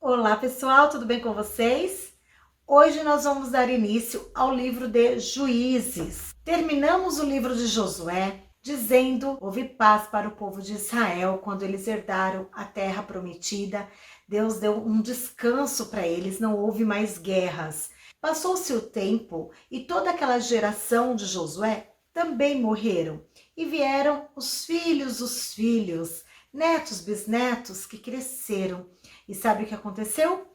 Olá pessoal, tudo bem com vocês? Hoje nós vamos dar início ao livro de Juízes. Terminamos o livro de Josué dizendo: houve paz para o povo de Israel quando eles herdaram a terra prometida. Deus deu um descanso para eles, não houve mais guerras. Passou-se o tempo e toda aquela geração de Josué também morreram. E vieram os filhos, netos, bisnetos que cresceram. E sabe o que aconteceu?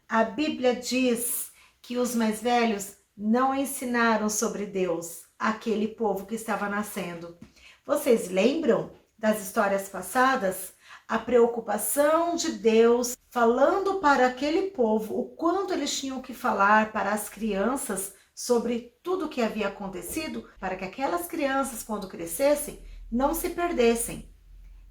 A Bíblia diz que os mais velhos não ensinaram sobre Deus àquele povo que estava nascendo. Vocês lembram das histórias passadas? A preocupação de Deus falando para aquele povo o quanto eles tinham que falar para as crianças sobre tudo o que havia acontecido, para que aquelas crianças, quando crescessem, não se perdessem.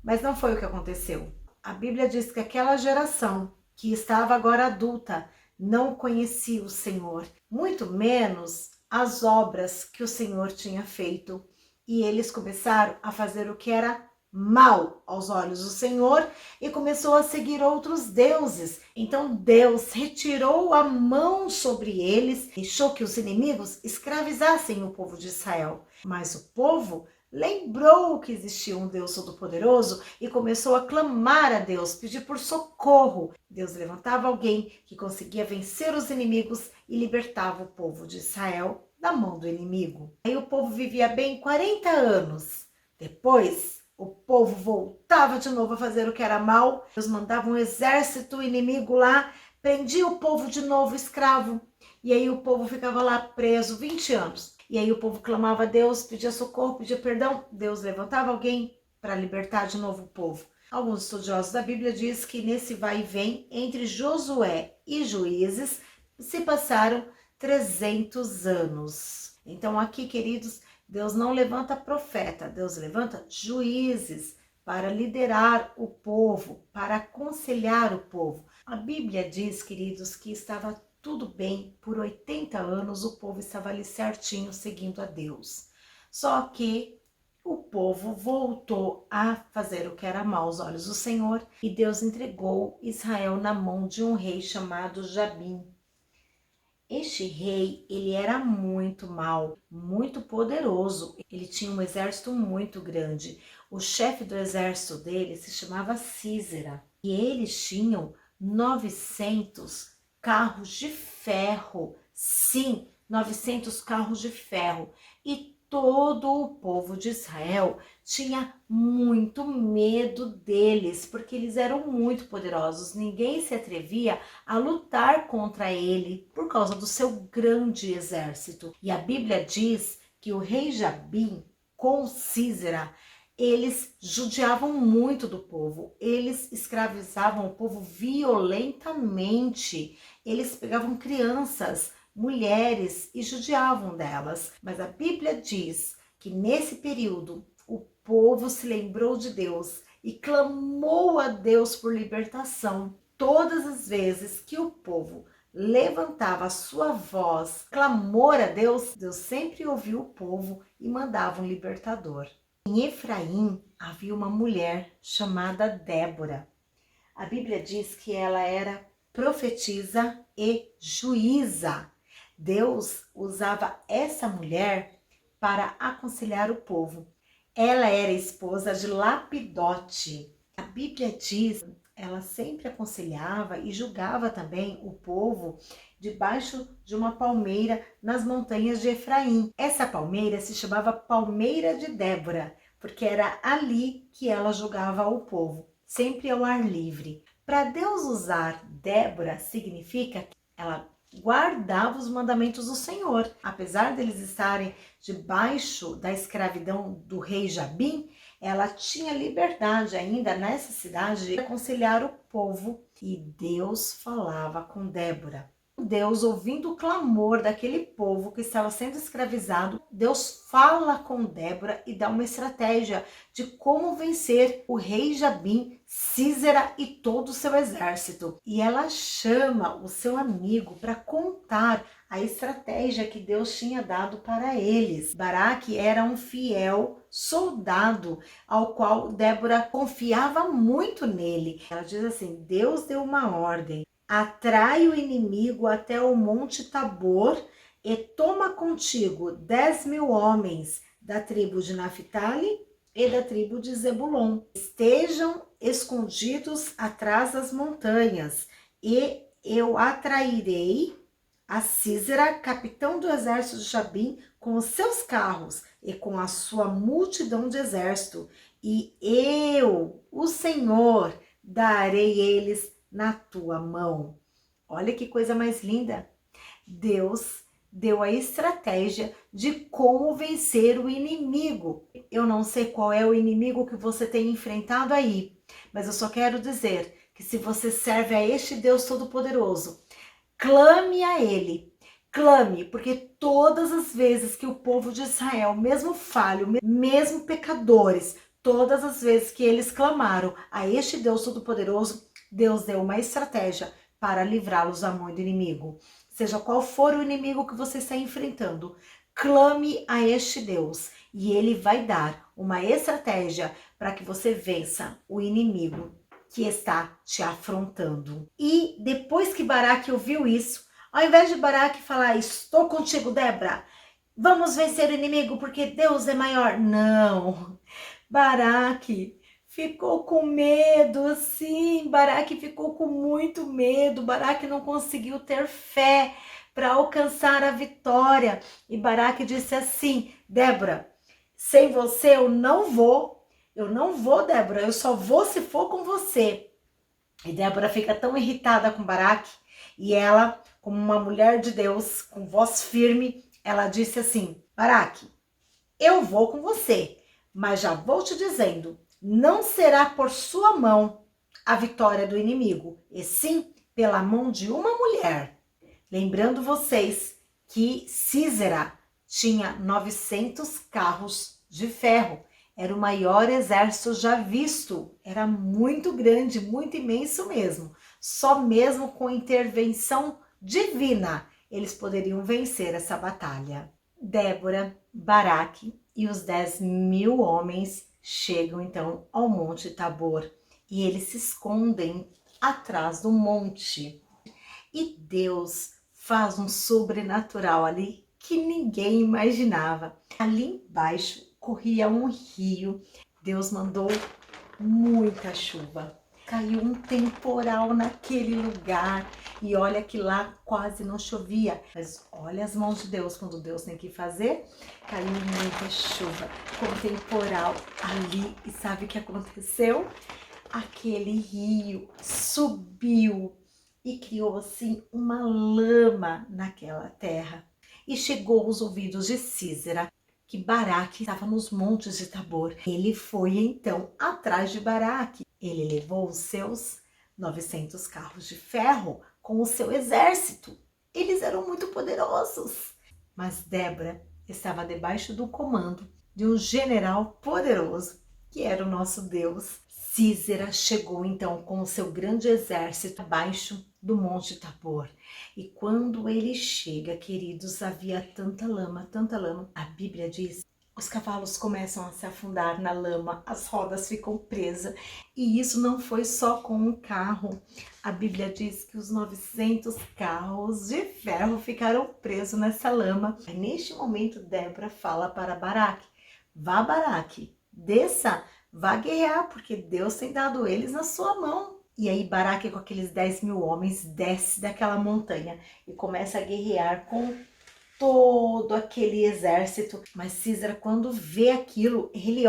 Mas não foi o que aconteceu. A Bíblia diz que aquela geração que estava agora adulta não conhecia o Senhor, muito menos as obras que o Senhor tinha feito. E eles começaram a fazer o que era mal aos olhos do Senhor e começou a seguir outros deuses. Então Deus retirou a mão sobre eles, deixou que os inimigos escravizassem o povo de Israel. Mas o povo lembrou que existia um Deus Todo-Poderoso e começou a clamar a Deus, pedir por socorro. Deus levantava alguém que conseguia vencer os inimigos e libertava o povo de Israel da mão do inimigo. Aí o povo vivia bem 40 anos. Depois, o povo voltava de novo a fazer o que era mal. Deus mandava um exército inimigo lá, prendia o povo de novo escravo. E aí o povo ficava lá preso 20 anos. E aí o povo clamava a Deus, pedia socorro, pedia perdão. Deus levantava alguém para libertar de novo o povo. Alguns estudiosos da Bíblia dizem que nesse vai e vem entre Josué e Juízes se passaram 300 anos. Então aqui, queridos, Deus não levanta profeta, Deus levanta juízes para liderar o povo, para aconselhar o povo. A Bíblia diz, queridos, que estava tudo bem, por 80 anos o povo estava ali certinho seguindo a Deus. Só que o povo voltou a fazer o que era mal aos olhos do Senhor e Deus entregou Israel na mão de um rei chamado Jabim. Este rei, ele era muito mau, muito poderoso. Ele tinha um exército muito grande. O chefe do exército dele se chamava Císera e eles tinham 900 carros de ferro. Sim, 900 carros de ferro. E todo o povo de Israel tinha muito medo deles, porque eles eram muito poderosos. Ninguém se atrevia a lutar contra ele por causa do seu grande exército. E a Bíblia diz que o rei Jabim com Císera, eles judiavam muito do povo, eles escravizavam o povo violentamente, eles pegavam crianças, mulheres e judiavam delas. Mas a Bíblia diz que nesse período o povo se lembrou de Deus e clamou a Deus por libertação. Todas as vezes que o povo levantava a sua voz, clamor a Deus, Deus sempre ouviu o povo e mandava um libertador. Em Efraim havia uma mulher chamada Débora. A Bíblia diz que ela era profetisa e juíza. Deus usava essa mulher para aconselhar o povo. Ela era esposa de Lapidote. A Bíblia diz, ela sempre aconselhava e julgava também o povo debaixo de uma palmeira nas montanhas de Efraim. Essa palmeira se chamava Palmeira de Débora, porque era ali que ela julgava o povo, sempre ao ar livre. Para Deus usar Débora significa que ela guardava os mandamentos do Senhor. Apesar deles estarem debaixo da escravidão do rei Jabim, ela tinha liberdade ainda nessa cidade de aconselhar o povo e Deus falava com Débora. Deus, ouvindo o clamor daquele povo que estava sendo escravizado, Deus fala com Débora e dá uma estratégia de como vencer o rei Jabim, Císera e todo o seu exército. E ela chama o seu amigo para contar a estratégia que Deus tinha dado para eles. Baraque era um fiel soldado ao qual Débora confiava muito nele. Ela diz assim: Deus deu uma ordem. atrai o inimigo até o monte Tabor e toma contigo 10.000 homens da tribo de Naphtali e da tribo de Zebulon. Estejam escondidos atrás das montanhas, e eu atrairei a Sísera, capitão do exército de Jabim, com os seus carros e com a sua multidão de exército, e eu, o Senhor, darei eles na tua mão. Olha que coisa mais linda. Deus deu a estratégia de como vencer o inimigo. Eu não sei qual é o inimigo que você tem enfrentado aí, mas eu só quero dizer que se você serve a este Deus Todo-Poderoso, clame a Ele. Clame, porque todas as vezes que o povo de Israel, mesmo falho, mesmo pecadores, todas as vezes que eles clamaram a este Deus Todo-Poderoso, Deus deu uma estratégia para livrá-los da mão do inimigo. Seja qual for o inimigo que você está enfrentando, clame a este Deus e Ele vai dar uma estratégia para que você vença o inimigo que está te afrontando. E depois que Baraque ouviu isso, ao invés de Baraque falar, estou contigo, Débora, vamos vencer o inimigo porque Deus é maior. Não, Baraque ficou com medo, sim, Baraque ficou com muito medo, Baraque não conseguiu ter fé para alcançar a vitória. E Baraque disse assim, Débora, sem você eu não vou, Débora, eu só vou se for com você. E Débora fica tão irritada com Baraque, e ela, como uma mulher de Deus, com voz firme, ela disse assim, Baraque, eu vou com você, mas já vou te dizendo, não será por sua mão a vitória do inimigo, e sim pela mão de uma mulher. Lembrando vocês que Sísera tinha 900 carros de ferro. Era o maior exército já visto. Era muito grande, muito imenso mesmo. Só mesmo com intervenção divina eles poderiam vencer essa batalha. Débora, Baraque e os 10.000 homens chegam então ao Monte Tabor e eles se escondem atrás do monte. E Deus faz um sobrenatural ali que ninguém imaginava. Ali embaixo corria um rio. Deus mandou muita chuva. Caiu um temporal naquele lugar. E olha que lá quase não chovia. Mas olha as mãos de Deus quando Deus tem que fazer. Caiu muita chuva com temporal ali. E sabe o que aconteceu? Aquele rio subiu e criou assim uma lama naquela terra. E chegou aos ouvidos de Sísera que Baraque estava nos montes de Tabor. Ele foi então atrás de Baraque. Ele levou os seus 900 carros de ferro com o seu exército. Eles eram muito poderosos. Mas Débora estava debaixo do comando de um general poderoso, que era o nosso Deus. Sísera chegou então com o seu grande exército abaixo do Monte Tabor. E quando ele chega, queridos, havia tanta lama, a Bíblia diz, os cavalos começam a se afundar na lama, as rodas ficam presas. E isso não foi só com um carro. A Bíblia diz que os 900 carros de ferro ficaram presos nessa lama. E neste momento, Débora fala para Baraque, vá Baraque, desça, vá guerrear, porque Deus tem dado eles na sua mão. E aí Baraque com aqueles 10.000 homens desce daquela montanha e começa a guerrear com todo aquele exército. Mas Sísera, quando vê aquilo, ele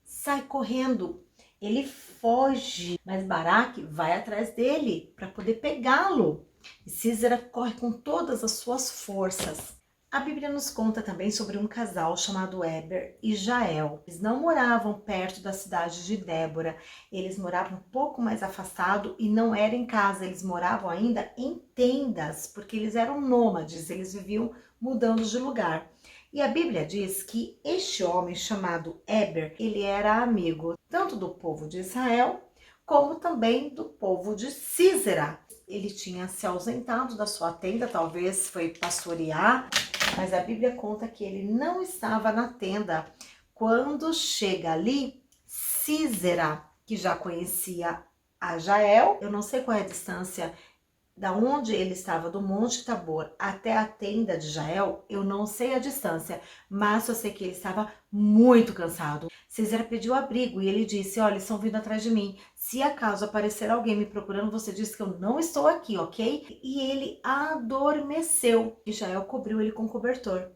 sai correndo, ele foge. Mas Baraque vai atrás dele para poder pegá-lo. E Sísera corre com todas as suas forças. A Bíblia nos conta também sobre um casal chamado Heber e Jael. Eles não moravam perto da cidade de Débora, eles moravam um pouco mais afastado e não era em casa, eles moravam ainda em tendas, porque eles eram nômades, eles viviam mudando de lugar. E a Bíblia diz que este homem chamado Heber, ele era amigo tanto do povo de Israel, como também do povo de Sísera. Ele tinha se ausentado da sua tenda, talvez foi pastorear, mas a Bíblia conta que ele não estava na tenda. Quando chega ali, Sísera, que já conhecia a Jael, eu não sei qual é a distância Da onde ele estava, do Monte Tabor até a tenda de Jael, eu não sei a distância, mas eu sei que ele estava muito cansado. Císera pediu abrigo e ele disse: olha, estão vindo atrás de mim. Se acaso aparecer alguém me procurando, você diz que eu não estou aqui, ok? E ele adormeceu e Jael cobriu ele com cobertor.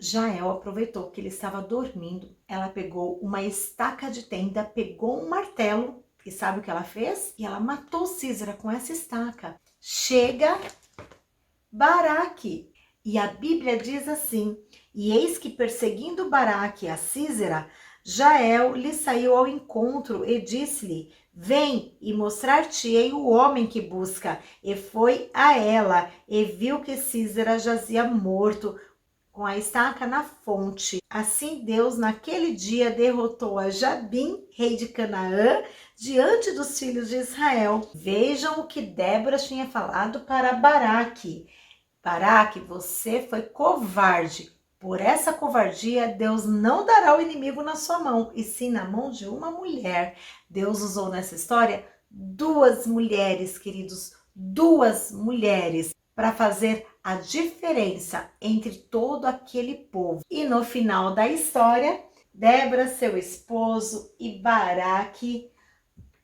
Jael aproveitou que ele estava dormindo. Ela pegou uma estaca de tenda, pegou um martelo e sabe o que ela fez? E ela matou Císera com essa estaca. Chega Baraque. E a Bíblia diz assim: e eis que perseguindo Baraque a Císera, Jael lhe saiu ao encontro e disse-lhe: vem e mostrar-te-ei o homem que busca. E foi a ela, e viu que Císera jazia morto, com a estaca na fonte. Assim Deus naquele dia derrotou a Jabim, rei de Canaã, diante dos filhos de Israel. Vejam o que Débora tinha falado para Baraque. Baraque, você foi covarde. Por essa covardia, Deus não dará o inimigo na sua mão, e sim na mão de uma mulher. Deus usou nessa história 2 mulheres, queridos, 2 mulheres, para fazer a diferença entre todo aquele povo. E no final da história, Débora, seu esposo e Baraque,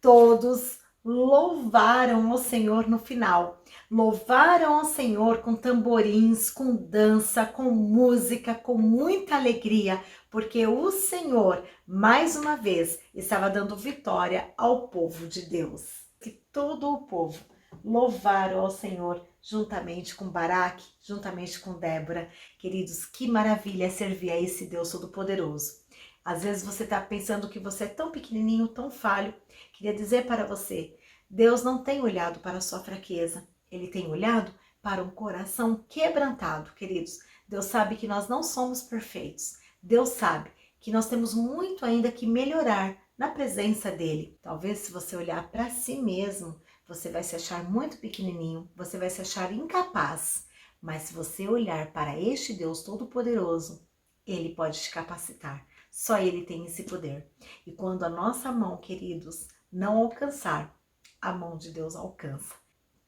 todos louvaram o Senhor no final. Louvaram ao Senhor com tamborins, com dança, com música, com muita alegria, porque o Senhor, mais uma vez, estava dando vitória ao povo de Deus. Que todo o povo louvaram ao Senhor juntamente com Baraque, juntamente com Débora. Queridos, que maravilha é servir a esse Deus Todo-Poderoso. Às vezes você está pensando que você é tão pequenininho, tão falho. Queria dizer para você, Deus não tem olhado para a sua fraqueza. Ele tem olhado para um coração quebrantado, queridos. Deus sabe que nós não somos perfeitos. Deus sabe que nós temos muito ainda que melhorar na presença dele. Talvez se você olhar para si mesmo, você vai se achar muito pequenininho, você vai se achar incapaz. Mas se você olhar para este Deus Todo-Poderoso, ele pode te capacitar. Só ele tem esse poder. E quando a nossa mão, queridos, não alcançar, a mão de Deus alcança.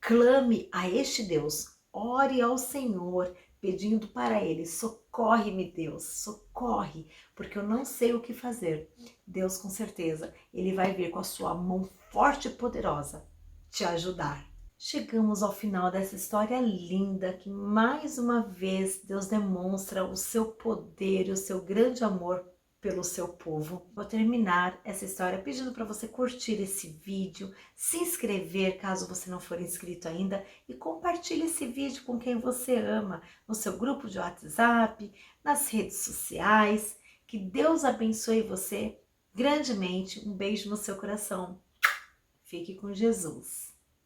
Clame a este Deus, ore ao Senhor, pedindo para ele: socorre-me, Deus, socorre, porque eu não sei o que fazer. Deus, com certeza, ele vai vir com a sua mão forte e poderosa te ajudar. Chegamos ao final dessa história linda que mais uma vez Deus demonstra o seu poder e o seu grande amor pelo seu povo. Vou terminar essa história pedindo para você curtir esse vídeo, se inscrever caso você não for inscrito ainda e compartilhe esse vídeo com quem você ama, no seu grupo de WhatsApp, nas redes sociais. Que Deus abençoe você grandemente. Um beijo no seu coração. Fique com Jesus.